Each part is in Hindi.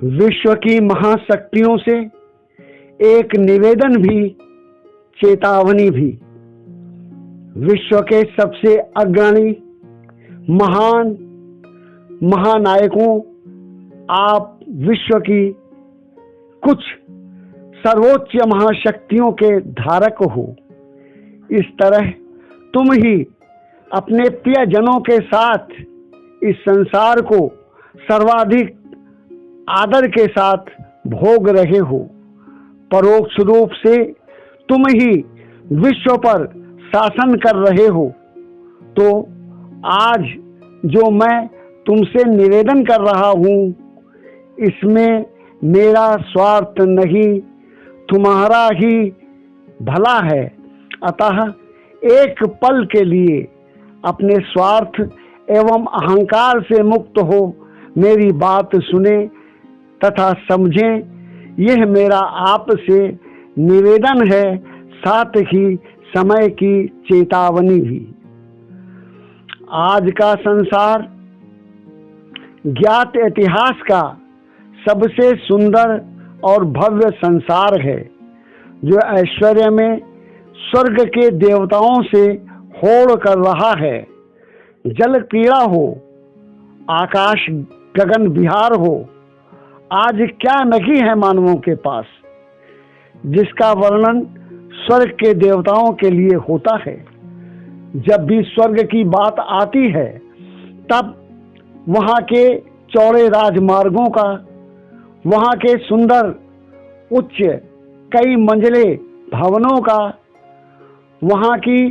विश्व की महाशक्तियों से एक निवेदन भी, चेतावनी भी। विश्व के सबसे अग्रणी महान महानायकों, आप विश्व की कुछ सर्वोच्च महाशक्तियों के धारक हो। इस तरह तुम ही अपने प्रियजनों के साथ इस संसार को सर्वाधिक आदर के साथ भोग रहे हो। परोक्ष रूप से तुम ही विश्व पर शासन कर रहे हो। तो आज जो मैं तुमसे निवेदन कर रहा हूँ, इसमें मेरा स्वार्थ नहीं, तुम्हारा ही भला है। अतः एक पल के लिए अपने स्वार्थ एवं अहंकार से मुक्त हो मेरी बात सुने तथा समझें। यह मेरा आपसे निवेदन है, साथ ही समय की चेतावनी भी। आज का संसार ज्ञात इतिहास का सबसे सुंदर और भव्य संसार है, जो ऐश्वर्य में स्वर्ग के देवताओं से होड़ कर रहा है। जल क्रीड़ा हो, आकाश गगन विहार हो, आज क्या नहीं है मानवों के पास, जिसका वर्णन स्वर्ग के देवताओं के लिए होता है। जब भी स्वर्ग की बात आती है, तब वहाँ के चौड़े राजमार्गों का, वहाँ के सुंदर उच्च कई मंजिले भवनों का, वहाँ की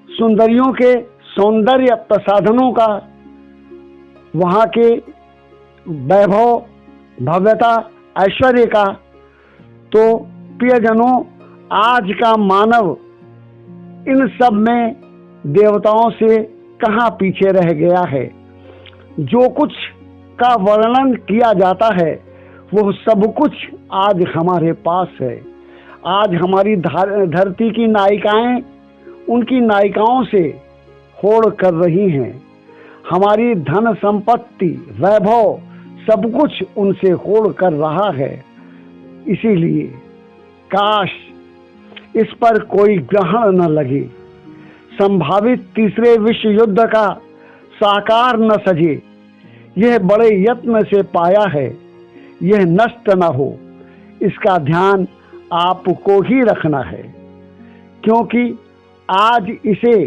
सुंदरियों के सौंदर्य प्रसाधनों का, वहाँ के वैभव भव्यता ऐश्वर्य का, तो प्रियजनों, आज का मानव इन सब में देवताओं से कहाँ पीछे रह गया है। जो कुछ का वर्णन किया जाता है, वो सब कुछ आज हमारे पास है। आज हमारी धरती की नायिकाएं उनकी नायिकाओं से होड़ कर रही हैं। हमारी धन संपत्ति वैभव सब कुछ उनसे होड़ कर रहा है। इसीलिए काश इस पर कोई ग्रहण न लगे, संभावित तीसरे विश्व युद्ध का साकार न सजे। यह बड़े यत्न से पाया है, यह नष्ट न हो, इसका ध्यान आपको ही रखना है, क्योंकि आज इसे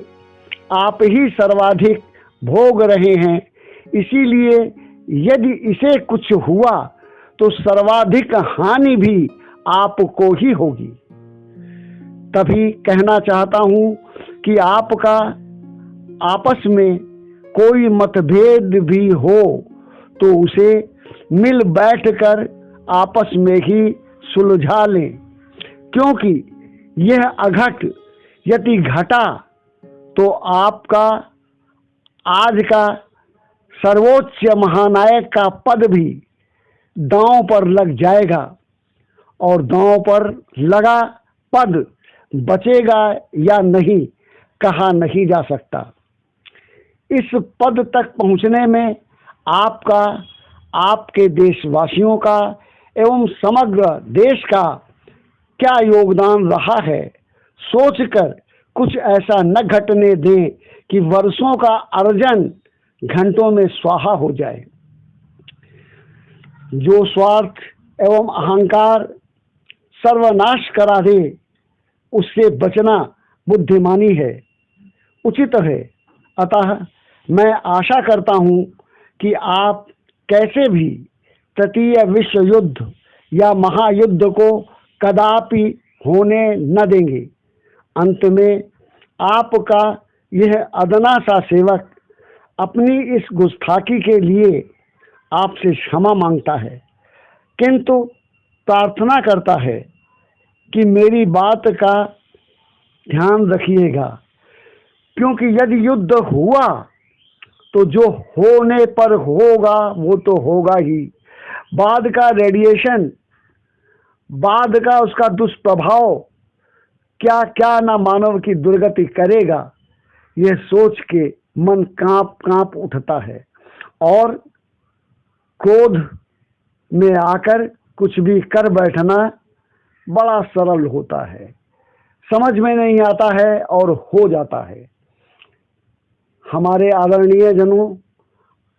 आप ही सर्वाधिक भोग रहे हैं। इसीलिए यदि इसे कुछ हुआ तो सर्वाधिक हानि भी आपको ही होगी। तभी कहना चाहता हूँ कि आपका आपस में कोई मतभेद भी हो तो उसे मिल बैठकर आपस में ही सुलझा लें, क्योंकि यह अघट यदि घटा तो आपका आज का सर्वोच्च महानायक का पद भी दांव पर लग जाएगा, और दांव पर लगा पद बचेगा या नहीं कहा नहीं जा सकता। इस पद तक पहुंचने में आपका, आपके देशवासियों का एवं समग्र देश का क्या योगदान रहा है, सोचकर कुछ ऐसा न घटने दें कि वर्षों का अर्जन घंटों में स्वाहा हो जाए। जो स्वार्थ एवं अहंकार सर्वनाश करा दे, उससे बचना बुद्धिमानी है, उचित है। अतः मैं आशा करता हूँ कि आप कैसे भी तृतीय विश्व युद्ध या महायुद्ध को कदापि होने न देंगे। अंत में आपका यह अदना सा सेवक अपनी इस गुस्ताखी के लिए आपसे क्षमा मांगता है, किंतु प्रार्थना करता है कि मेरी बात का ध्यान रखिएगा, क्योंकि यदि युद्ध हुआ तो जो होने पर होगा वो तो होगा ही। बाद का रेडिएशन, बाद का उसका दुष्प्रभाव क्या क्या ना मानव की दुर्गति करेगा, यह सोच के मन कांप कांप उठता है। और क्रोध में आकर कुछ भी कर बैठना बड़ा सरल होता है, समझ में नहीं आता है और हो जाता है। हमारे आदरणीय जनों,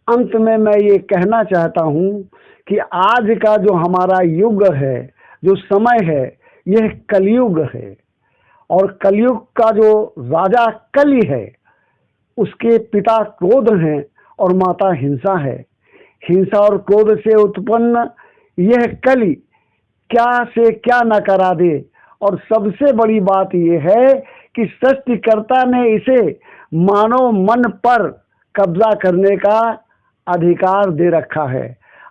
अंत में मैं ये कहना चाहता हूँ कि आज का जो हमारा युग है, जो समय है, यह कलयुग है। और कलयुग का जो राजा कली है, उसके पिता क्रोध हैं और माता हिंसा है। हिंसा और क्रोध से उत्पन्न यह कली क्या से क्या न करा दे। और सबसे बड़ी बात यह है कि सृष्टिकर्ता ने इसे मानव मन पर कब्जा करने का अधिकार दे रखा है।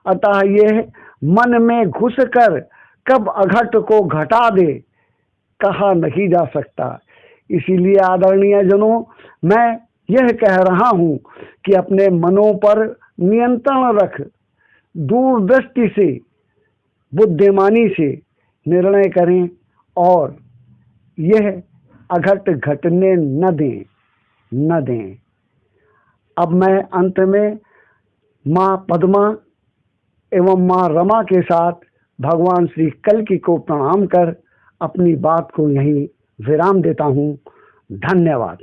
अतः यह मन में घुसकर कब अघट को घटा दे, कहा नहीं जा सकता। इसीलिए आदरणीय जनों, मैं यह कह रहा हूं कि अपने मनों पर नियंत्रण रख, दूरदृष्टि से, बुद्धिमानी से निर्णय करें और यह अघट घटने न दें। अब मैं अंत में माँ पद्मा एवं माँ रमा के साथ भगवान श्री कल्कि को प्रणाम कर अपनी बात को यहीं विराम देता हूँ। धन्यवाद।